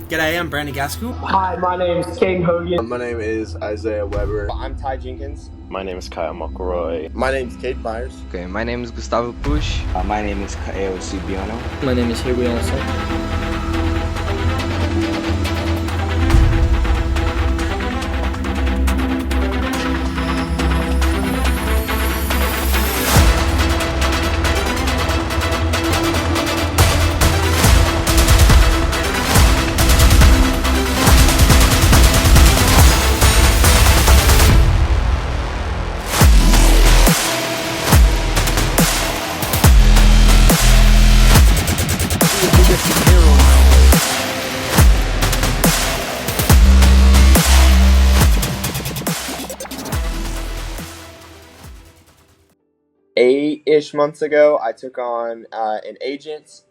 G'day, I'm Brandon Gaskull. Hi, my name is Caden Hogan. My name is Isaiah Weber. I'm Ty Jenkins. My name is Kyle McElroy. My name is Cade Myers. Okay, my name is Gustavo Push. My name is Kaeo Cibiano. My name is Hugo Jansson. Eight-ish months ago, I took on an agent,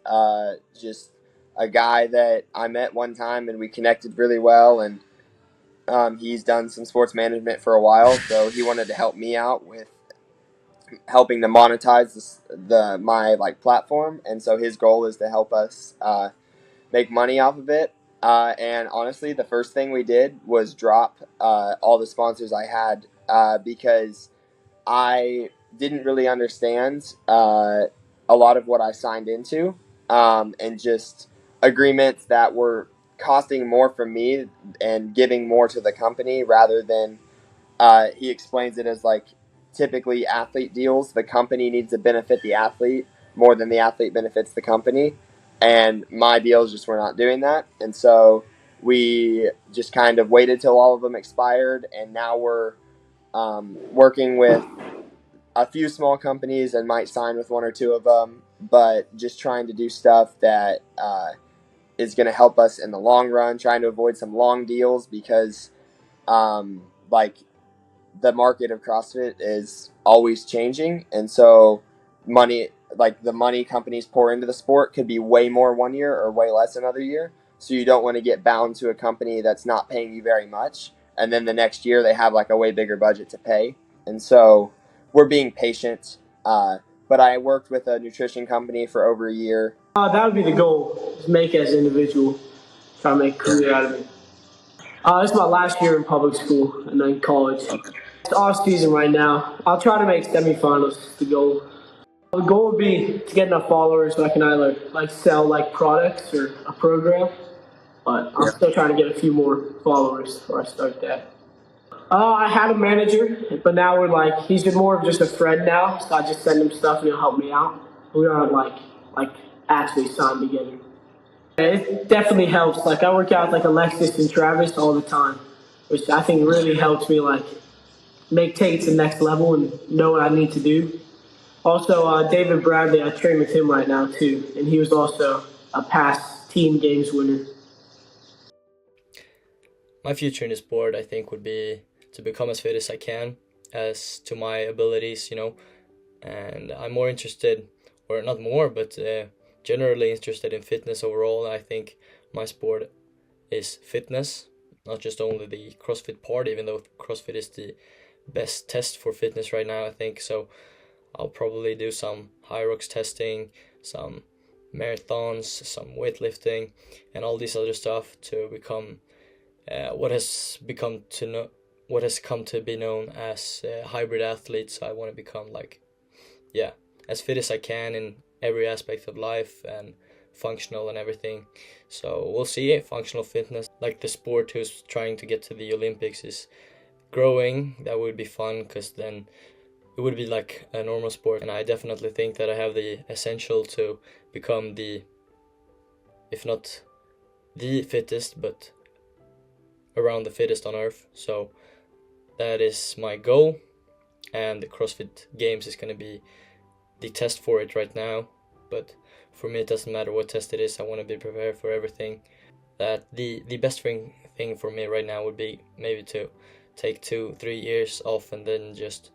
just a guy that I met one time and we connected really well, and he's done some sports management for a while, so he wanted to help me out with helping to monetize my platform, and so his goal is to help us make money off of it. And honestly, the first thing we did was drop all the sponsors I had because I didn't really understand a lot of what I signed into, and just agreements that were costing more for me and giving more to the company rather than he explains it as typically athlete deals. The company needs to benefit the athlete more than the athlete benefits the company. And my deals just were not doing that. And so we just kind of waited till all of them expired. And now we're working with a few small companies and might sign with one or two of them, but just trying to do stuff that is going to help us in the long run, trying to avoid some long deals because the market of CrossFit is always changing. And so the money companies pour into the sport could be way more one year or way less another year. So you don't want to get bound to a company that's not paying you very much. And then the next year they have a way bigger budget to pay. And so we're being patient. But I worked with a nutrition company for over a year. That would be the goal, is make it as an individual, try to make a career out of it. This is my last year in public school and then college. It's off season right now. I'll try to make semifinals the goal. The goal would be to get enough followers so I can either sell products or a program. But I'm still trying to get a few more followers before I start that. I had a manager, but now he's been more of just a friend now. So I just send him stuff and he'll help me out. We aren't actually signed together. It definitely helps. I work out with Alexis and Travis all the time, which I think really helps me take it to the next level and know what I need to do. Also, David Bradley, I train with him right now too, and he was also a past team games winner. My future in the sport, I think, would be to become as fit as I can, as to my abilities, and I'm more interested, or not more, but generally interested in fitness overall. I think my sport is fitness, not just only the CrossFit part, even though CrossFit is the best test for fitness right now, I think. So I'll probably do some high rocks testing, some marathons, some weightlifting, and all this other stuff to become what has come to be known as hybrid athletes. I want to become as fit as I can in every aspect of life and functional and everything. So we'll see. Functional fitness, like the sport who's trying to get to the Olympics, is growing. That would be fun because then it would be like a normal sport. And I definitely think that I have the essential to become if not the fittest, but around the fittest on earth. So that is my goal, and the CrossFit Games is going to be the test for it right now. But for me, it doesn't matter what test it is. I want to be prepared for everything. That the best thing for me right now would be maybe to take 2-3 years off and then just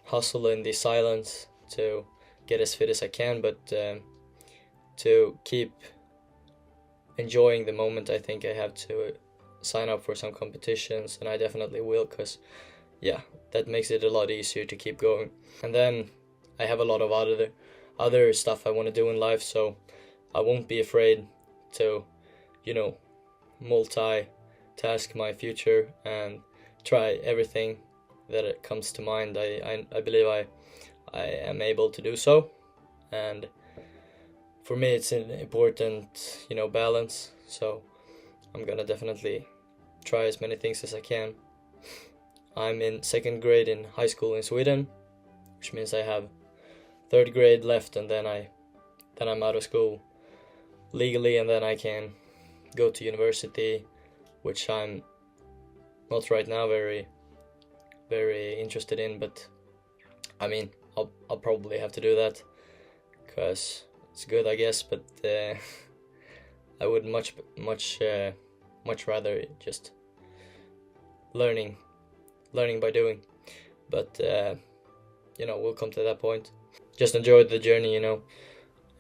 hustle in the silence to get as fit as I can, but to keep enjoying the moment. I think I have to sign up for some competitions, and I definitely will, because that makes it a lot easier to keep going. And then I have a lot of other stuff I want to do in life, so I won't be afraid to, you know, multitask my future and try everything that it comes to mind. I believe I am able to do so, and for me it's an important, you know, balance. So I'm gonna definitely try as many things as I can. I'm in second grade in high school in Sweden, which means I have third grade left, and then I'm out of school legally, and then I can go to university, which I'm not right now very interested in, but I mean I'll probably have to do that because it's good, I guess, but I would much rather just learning by doing. But you know, we'll come to that point. Just enjoy the journey, you know,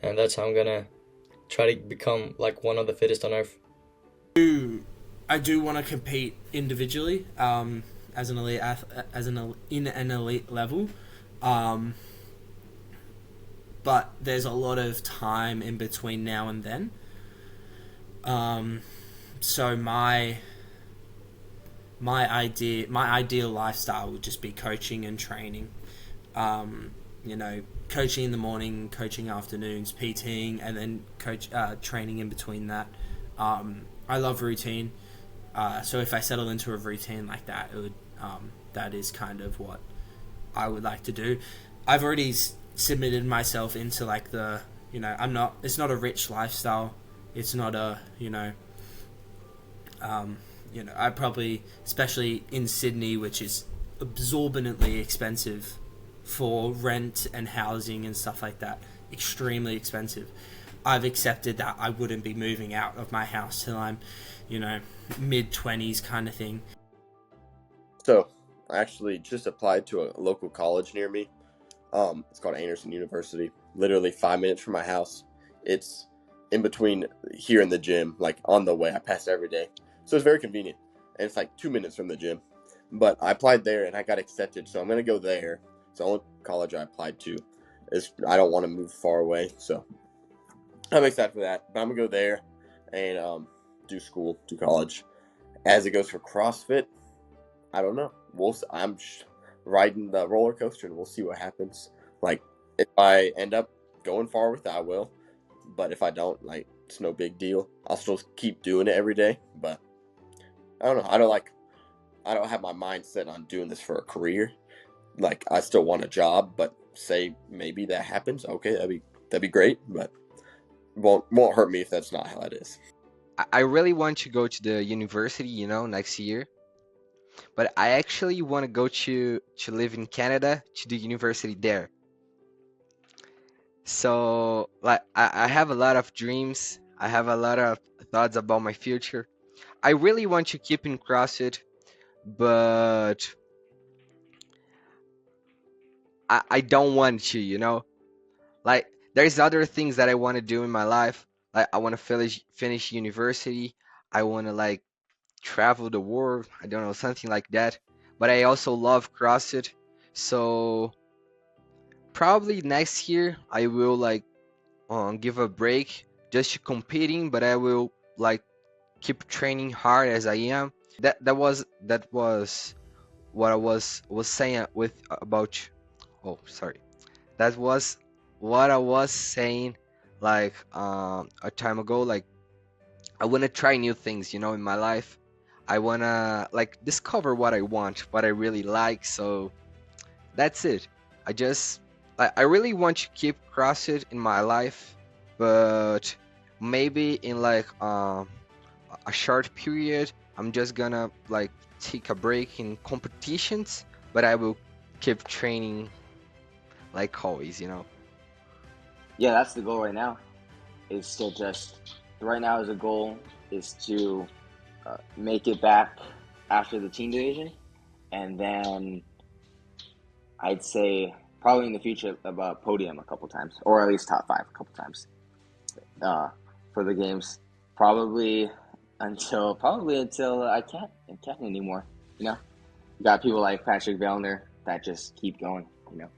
and that's how I'm gonna try to become like one of the fittest on earth. I do want to compete individually, as an elite in an elite level, but there's a lot of time in between now and then. So my ideal lifestyle would just be coaching and training. You know, coaching in the morning, coaching afternoons, PTing, and then training in between that. I love routine. So if I settle into a routine like that, it would that is kind of what I would like to do. I've already submitted myself into like the, you know, it's not a rich lifestyle. It's not a, you know, I probably, especially in Sydney, which is absorbently expensive for rent and housing and stuff like that, extremely expensive. I've accepted that I wouldn't be moving out of my house till I'm, you know, mid-20s kind of thing. So, I actually just applied to a local college near me. It's called Anderson University. Literally 5 minutes from my house. It's in between here and the gym, like on the way. I pass every day. So it's very convenient. And it's like 2 minutes from the gym. But I applied there and I got accepted, so I'm going to go there. It's the only college I applied to. I don't want to move far away, so I'm excited for that. But I'm going to go there and do college. As it goes for CrossFit, I don't know. I'm riding the roller coaster and we'll see what happens. Like, if I end up going far with it, I will. But if I don't, like, it's no big deal. I'll still keep doing it every day. But I don't know. I don't have my mind set on doing this for a career. Like, I still want a job, but say maybe that happens. Okay, that'd be great, but won't hurt me if that's not how it is. I really want to go to the university, you know, next year. But I actually want to go to live in Canada, to the university there. So, like, I have a lot of dreams. I have a lot of thoughts about my future. I really want to keep in CrossFit, but I don't want to, you know? Like, there's other things that I want to do in my life. Like, I want to finish university. I want to, like, travel the world. I don't know, something like that. But I also love CrossFit. So, probably next year, I will, like, give a break just to competing, but I will, like, keep training hard as I am. That was what I was saying with about. Oh, sorry. That was what I was saying like a time ago. Like, I wanna try new things, you know, in my life. I wanna like discover what I want, what I really like. So that's it. I really want to keep CrossFit in my life, but maybe in like a short period, I'm just gonna like take a break in competitions, but I will keep training like always, you know. Yeah, that's the goal right now. Is to just right now as a goal is to make it back after the teen division, and then I'd say probably in the future about podium a couple times, or at least top 5 a couple times for the games. Probably until I can't anymore. You know, you got people like Patrick Vellner that just keep going. You know.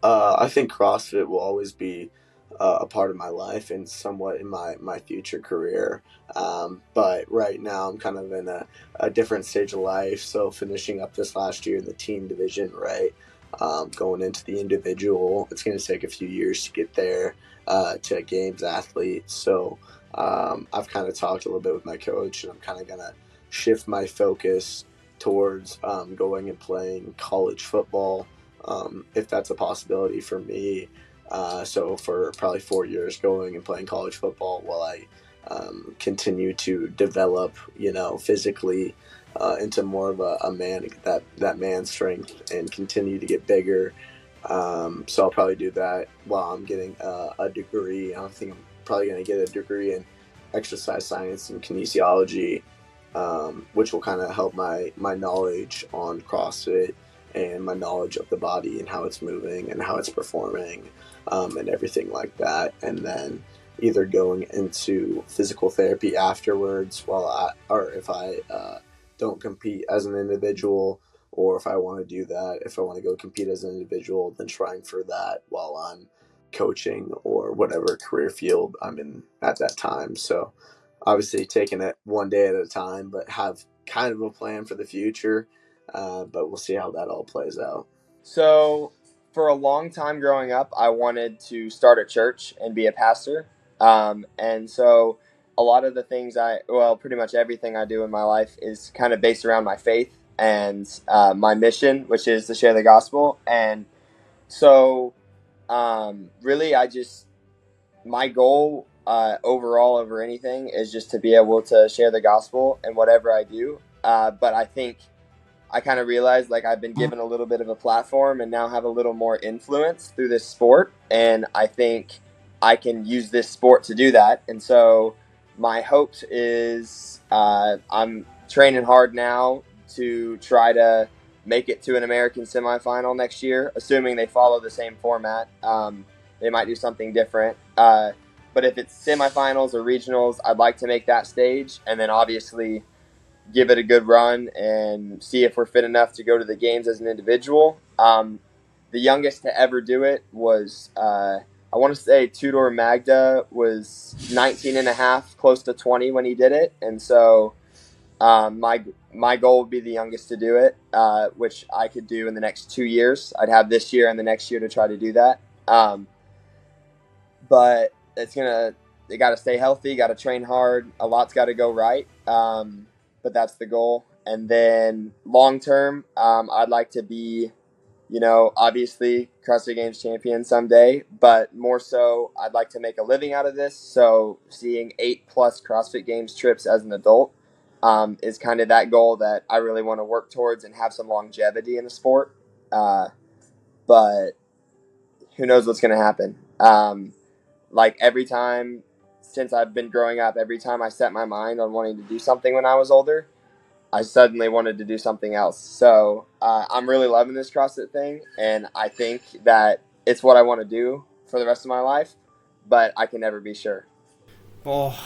I think CrossFit will always be a part of my life and somewhat in my future career. But right now I'm kind of in a different stage of life. So finishing up this last year in the team division, right? Going into the individual, it's going to take a few years to get there to a games athlete. So I've kind of talked a little bit with my coach, and I'm kind of going to shift my focus towards going and playing college football, if that's a possibility for me. So for probably 4 years, going and playing college football while I continue to develop, physically into more of a man, that man strength, and continue to get bigger. So I'll probably do that while I'm getting a degree. I think I'm probably going to get a degree in exercise science and kinesiology, which will kind of help my knowledge on CrossFit and my knowledge of the body and how it's moving and how it's performing, and everything like that. And then either going into physical therapy afterwards, or if I don't compete as an individual, or if I want to do that, if I want to go compete as an individual, then trying for that while I'm coaching or whatever career field I'm in at that time. So obviously taking it one day at a time, but have kind of a plan for the future. But we'll see how that all plays out. So, for a long time growing up, I wanted to start a church and be a pastor. And so, a lot of the things pretty much everything I do in my life is kind of based around my faith and my mission, which is to share the gospel. And so, really, my goal overall over anything is just to be able to share the gospel in whatever I do. But I think I kind of realized like I've been given a little bit of a platform and now have a little more influence through this sport. And I think I can use this sport to do that. And so my hopes is I'm training hard now to try to make it to an American semifinal next year, assuming they follow the same format. They might do something different. But if it's semifinals or regionals, I'd like to make that stage. And then obviously give it a good run and see if we're fit enough to go to the games as an individual. The youngest to ever do it was, I want to say Tudor Magda was 19 and a half, close to 20 when he did it. And so my goal would be the youngest to do it, which I could do in the next 2 years. I'd have this year and the next year to try to do that. But they got to stay healthy, got to train hard. A lot's got to go right. But that's the goal. And then long term, I'd like to be, obviously CrossFit Games champion someday, but more so, I'd like to make a living out of this. So seeing 8+ CrossFit Games trips as an adult is kind of that goal that I really want to work towards and have some longevity in the sport. But who knows what's going to happen? Like every time since I've been growing up, every time I set my mind on wanting to do something when I was older, I suddenly wanted to do something else. So I'm really loving this CrossFit thing, and I think that it's what I want to do for the rest of my life, but I can never be sure. Oh,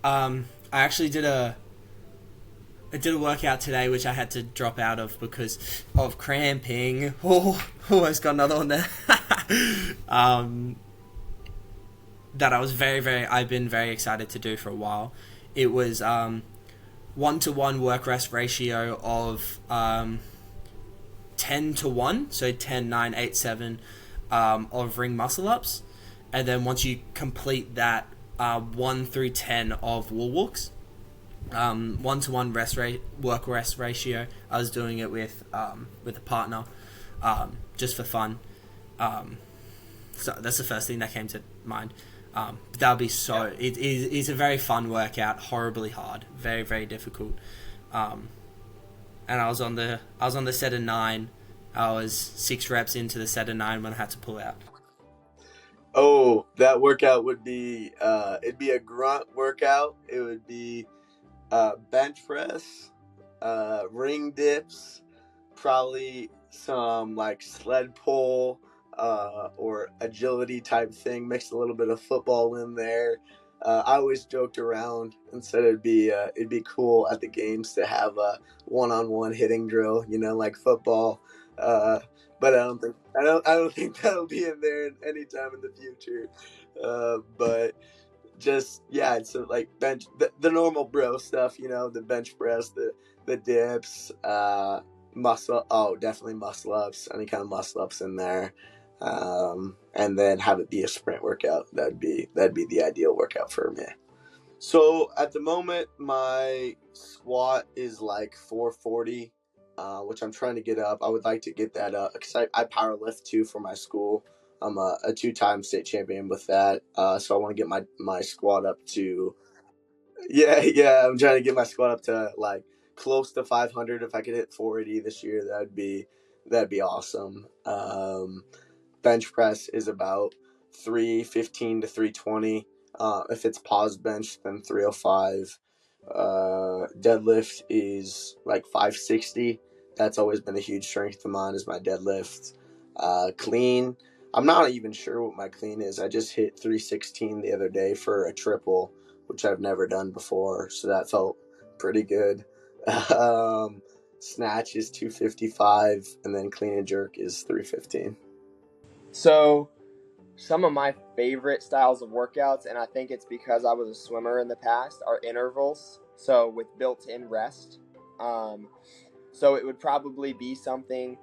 I actually I did a workout today which I had to drop out of because of cramping. Oh, almost got another one there. That I've been very excited to do for a while. It was 1-to-1 work rest ratio of 10-to-1, so 10, 9, 8, 7 of ring muscle ups, and then once you complete that, 1 through 10 of wall walks. 1-to-1 work rest ratio. I was doing it with a partner, just for fun. So that's the first thing that came to mind. But that'll be so. Yeah. It's a very fun workout. Horribly hard. Very, very difficult. And I was on the set of 9. I was 6 reps into the set of 9 when I had to pull out. Oh, that workout would be it'd be a grunt workout. It would be bench press, ring dips, probably some like sled pull, or agility type thing. Mixed a little bit of football in there. I always joked around and said it'd be cool at the games to have a one-on-one hitting drill, like football. But I don't think that'll be in there anytime in the future. But just yeah, it's like bench the normal bro stuff, the bench press, the dips, muscle. Oh, definitely muscle ups. Any kind of muscle ups in there, and then have it be a sprint workout. That'd be the ideal workout for me. So at the moment, my squat is like 440, which I'm trying to get up. I would like to get that up because I power lift too for my school. I'm a 2-time state champion with that. So I want to get my squat up to, yeah. I'm trying to get my squat up to like close to 500. If I could hit 480 this year, that'd be awesome. Bench press is about 315 to 320. If it's pause bench, then 305. Deadlift is like 560. That's always been a huge strength of mine, is my deadlift. Clean, I'm not even sure what my clean is. I just hit 316 the other day for a triple, which I've never done before, so that felt pretty good. Snatch is 255, and then clean and jerk is 315. So some of my favorite styles of workouts, and I think it's because I was a swimmer in the past, are intervals. So with built-in rest. So it would probably be something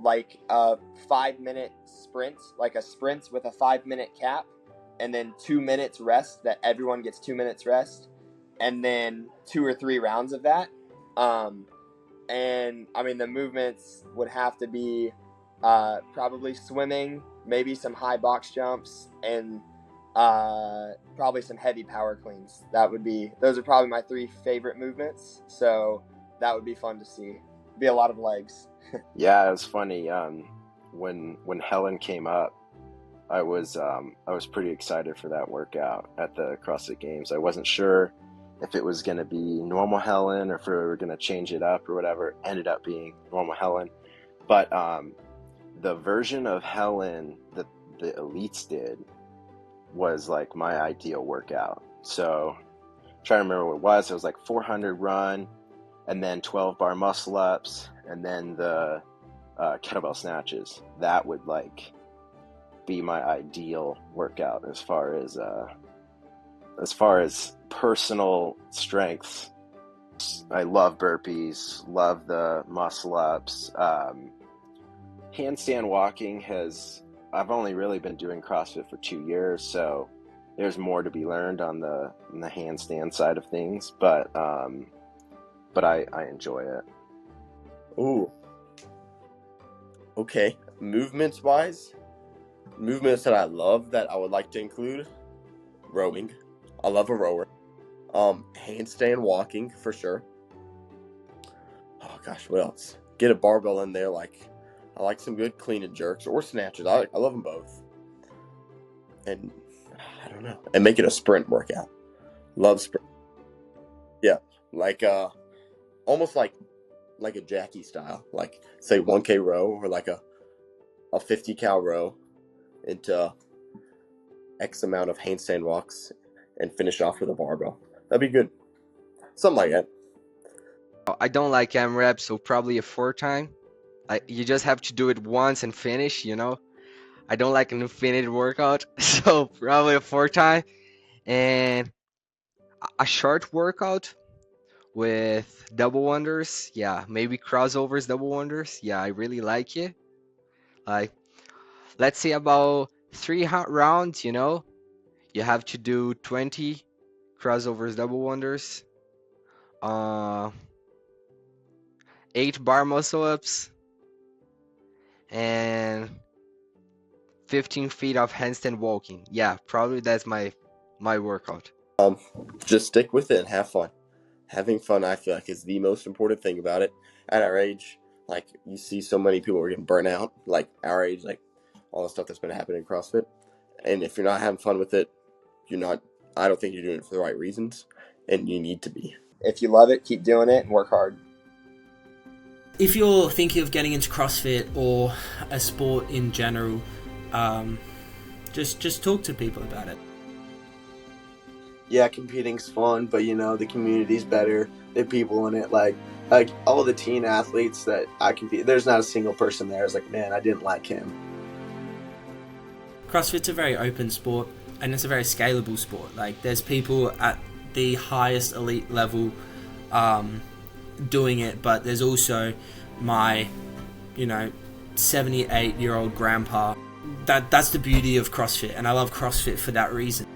like a 5-minute sprint, like a sprint with a 5-minute cap, and then 2 minutes rest, that everyone gets 2 minutes rest, and then 2 or 3 rounds of that. And I mean, the movements would have to be probably swimming, maybe some high box jumps, and probably some heavy power cleans. Those are probably my 3 favorite movements. So that would be fun to see. Be a lot of legs. Yeah, it was funny. When Helen came up, I was pretty excited for that workout at the CrossFit Games. I wasn't sure if it was going to be normal Helen or if we were going to change it up or whatever. Ended up being normal Helen, but the version of Helen that the elites did was like my ideal workout. So I'm trying to remember what it was. It was like 400 run, and then 12 bar muscle ups, and then the kettlebell snatches. That would like be my ideal workout as far as personal strengths. I love burpees, love the muscle ups. Handstand walking I've only really been doing CrossFit for 2 years, so there's more to be learned on the handstand side of things, but I enjoy it. Ooh. Okay. Movements that I love that I would like to include: rowing. I love a rower. Handstand walking for sure. Oh gosh, what else? Get a barbell in there. I like some good clean and jerks or snatches. I love them both. And I don't know. And make it a sprint workout. Love sprint. Yeah, almost like a Jackie style. Like say 1K row or like a 50 cal row into X amount of handstand walks and finish off with a barbell. That'd be good. Something like that. I don't like AMRAP, so probably a 4-time. You just have to do it once and finish, you know? I don't like an infinite workout, so probably a 4-time. And a short workout with double wonders. Yeah, maybe crossovers, double wonders. Yeah, I really like it. Like, let's say about 3 rounds, you know? You have to do 20 crossovers, double wonders. 8 bar muscle ups. And 15 feet of handstand walking. Yeah, probably that's my workout. Just stick with it and have fun. Having fun, I feel like, is the most important thing about it. At our age, like, you see so many people are getting burnt out, like our age, like all the stuff that's been happening in CrossFit. And if you're not having fun with it, I don't think you're doing it for the right reasons, and you need to be. If you love it, keep doing it and work hard. If you're thinking of getting into CrossFit or a sport in general, just talk to people about it. Yeah, competing's fun, but the community's better. The people in it, like all the teen athletes that I compete, there's not a single person there who's like, man, I didn't like him. CrossFit's a very open sport. and it's a very scalable sport. Like there's people at the highest elite level doing it, but there's also my 78-year-old grandpa. That's the beauty of CrossFit, and I love CrossFit for that reason.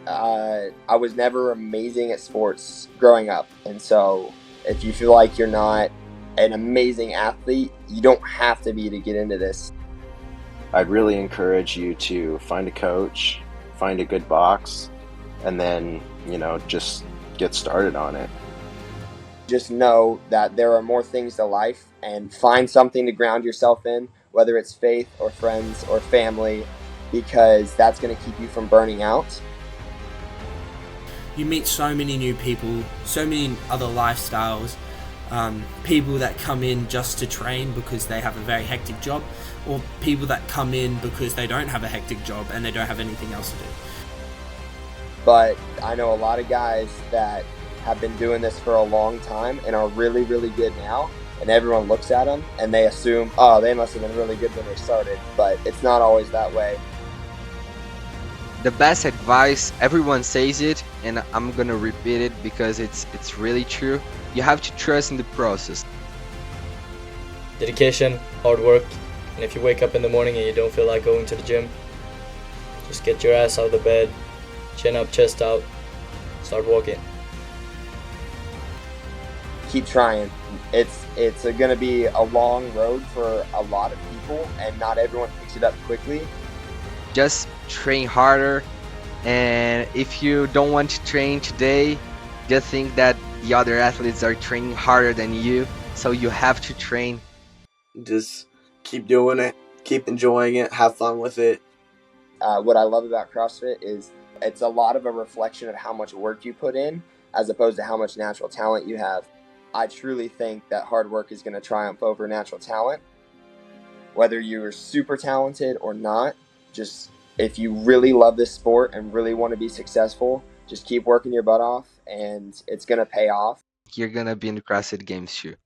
I was never amazing at sports growing up, and so if you feel like you're not an amazing athlete, you don't have to be to get into this. I'd really encourage you to find a coach, find a good box, and then, just get started on it. Just know that there are more things to life, and find something to ground yourself in, whether it's faith or friends or family, because that's going to keep you from burning out. You meet so many new people, so many other lifestyles, people that come in just to train because they have a very hectic job, or people that come in because they don't have a hectic job and they don't have anything else to do. But I know a lot of guys that have been doing this for a long time and are really, really good now, and everyone looks at them and they assume, oh, they must have been really good when they started, but it's not always that way. The best advice, everyone says it, and I'm gonna repeat it because it's really true. You have to trust in the process. Dedication, hard work, and if you wake up in the morning and you don't feel like going to the gym, just get your ass out of the bed, chin up, chest out, start walking. Keep trying. It's going to be a long road for a lot of people, and not everyone picks it up quickly. Just train harder, and if you don't want to train today, just think that the other athletes are training harder than you, so you have to train. Just keep doing it, keep enjoying it, have fun with it. What I love about CrossFit is it's a lot of a reflection of how much work you put in, as opposed to how much natural talent you have. I truly think that hard work is going to triumph over natural talent. Whether you're super talented or not, just if you really love this sport and really want to be successful, just keep working your butt off, and it's going to pay off. You're gonna be in the CrossFit Games too.